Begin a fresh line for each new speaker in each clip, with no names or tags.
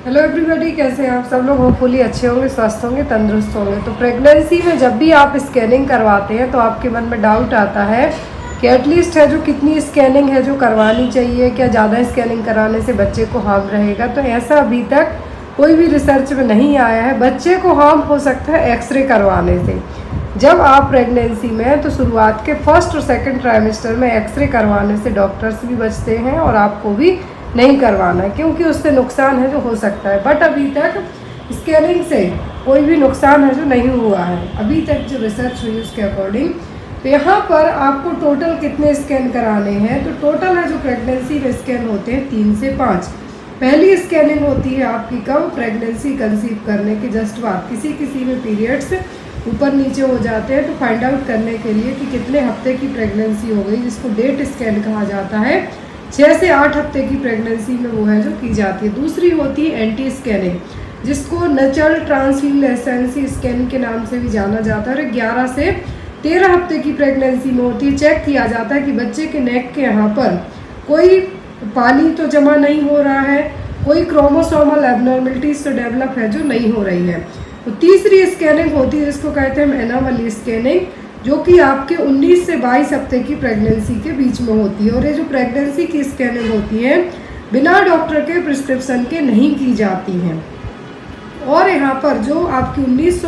Hello everybody, कैसे हैं आप सब लोग। होपफुली अच्छे होंगे, स्वस्थ होंगे, तंदुरुस्त होंगे। तो प्रेगनेंसी में जब भी आप स्कैनिंग करवाते हैं तो आपके मन में डाउट आता है कि एटलीस्ट है जो कितनी स्कैनिंग है जो करवानी चाहिए, क्या ज़्यादा स्कैनिंग कराने से बच्चे को हार्म रहेगा। तो ऐसा अभी तक कोई भी रिसर्च में नहीं आया है। बच्चे को हार्म हो सकता है एक्सरे करवाने से। जब आप प्रेगनेंसी में हैं तो शुरुआत के फर्स्ट और सेकंड ट्राइमेस्टर में एक्सरे करवाने से डॉक्टर्स भी बचते हैं और आपको भी नहीं करवाना है, क्योंकि उससे नुकसान है जो हो सकता है। बट अभी तक स्कैनिंग से कोई भी नुकसान है जो नहीं हुआ है, अभी तक जो रिसर्च हुई उसके अकॉर्डिंग। तो यहाँ पर आपको टोटल कितने स्कैन कराने हैं, तो टोटल है जो प्रेगनेंसी में स्कैन होते हैं 3 से 5। पहली स्कैनिंग होती है आपकी कब, प्रेगनेंसी कंसीव करने के जस्ट बाद। किसी में पीरियड्स ऊपर नीचे हो जाते हैं तो फाइंड आउट करने के लिए कि कितने हफ्ते की प्रेगनेंसी हो गई, जिसको डेट स्कैन कहा जाता है। 6 से 8 हफ्ते की प्रेगनेंसी में वो है जो की जाती है। दूसरी होती है एंटी स्कैनिंग, जिसको नचल ट्रांसल्यूसेंसी स्कैन के नाम से भी जाना जाता है। 11 से 13 हफ्ते की प्रेगनेंसी में होती है। चेक किया जाता है कि बच्चे के नेक के यहाँ पर कोई पानी तो जमा नहीं हो रहा है, कोई क्रोमोसोमल एबनॉर्मलिटीज तो डेवलप है जो नहीं हो रही है। तो तीसरी स्कैनिंग होती है जिसको कहते हैं एनोमली स्कैनिंग, जो कि आपके 19 से 22 हफ्ते की प्रेगनेंसी के बीच में होती है। और ये जो प्रेगनेंसी की स्कैनिंग होती है बिना डॉक्टर के प्रिस्क्रिप्शन के नहीं की जाती हैं। और यहाँ पर जो आपकी 19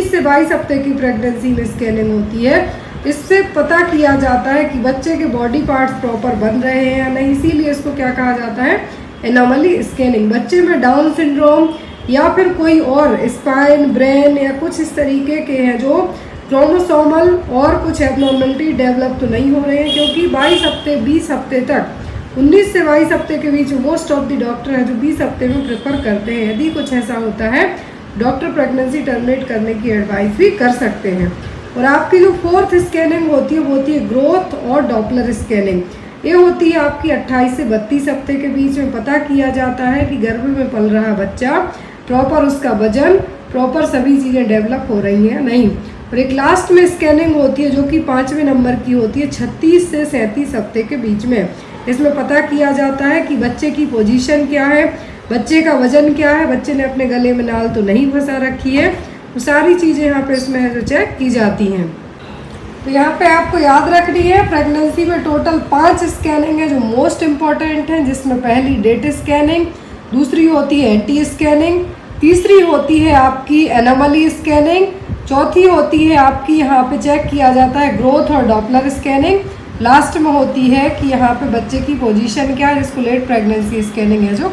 से 22 हफ्ते की प्रेगनेंसी में स्कैनिंग होती है, इससे पता किया जाता है कि बच्चे के बॉडी पार्ट्स प्रॉपर बन रहे हैं या नहीं। इसीलिए इसको क्या कहा जाता है, एनोमली स्कैनिंग। बच्चे में डाउन सिंड्रोम या फिर कोई और स्पाइन, ब्रेन या कुछ इस तरीके के हैं जो क्रोमोसोमल और कुछ एबनॉर्मलिटी डेवलप तो नहीं हो रहे हैं, क्योंकि 22 हफ्ते 20 हफ्ते तक, 19 से 22 हफ्ते के बीच मोस्ट ऑफ द डॉक्टर है जो 20 हफ्ते में प्रेफर करते हैं। यदि कुछ ऐसा होता है डॉक्टर प्रेगनेंसी टर्मिनेट करने की एडवाइस भी कर सकते हैं। और आपकी जो फोर्थ स्कैनिंग होती है वो होती है ग्रोथ और डॉपलर स्कैनिंग। ये होती है आपकी 28 से 32 हफ्ते के बीच में। पता किया जाता है कि गर्भ में पल रहा बच्चा प्रॉपर, उसका वजन प्रॉपर, सभी चीज़ें डेवलप हो रही हैं नहीं। और एक लास्ट में स्कैनिंग होती है जो कि 5वें नंबर की होती है 36 से 37 हफ्ते के बीच में। इसमें पता किया जाता है कि बच्चे की पोजीशन क्या है, बच्चे का वजन क्या है, बच्चे ने अपने गले में नाल तो नहीं फंसा रखी है। तो सारी चीज़ें यहाँ पे इसमें जो चेक की जाती हैं। तो यहाँ पे आपको याद रखनी है, प्रेगनेंसी में टोटल 5 स्कैनिंग है जो मोस्ट इम्पॉर्टेंट हैं, जिसमें पहली डेट स्कैनिंग, दूसरी होती है एंटी स्कैनिंग, तीसरी होती है आपकी एनोमली स्कैनिंग, चौथी होती है आपकी यहाँ पे चेक किया जाता है ग्रोथ और डॉपलर स्कैनिंग, लास्ट में होती है कि यहाँ पे बच्चे की पोजीशन क्या है, जिसको लेट प्रेगनेंसी स्कैनिंग है जो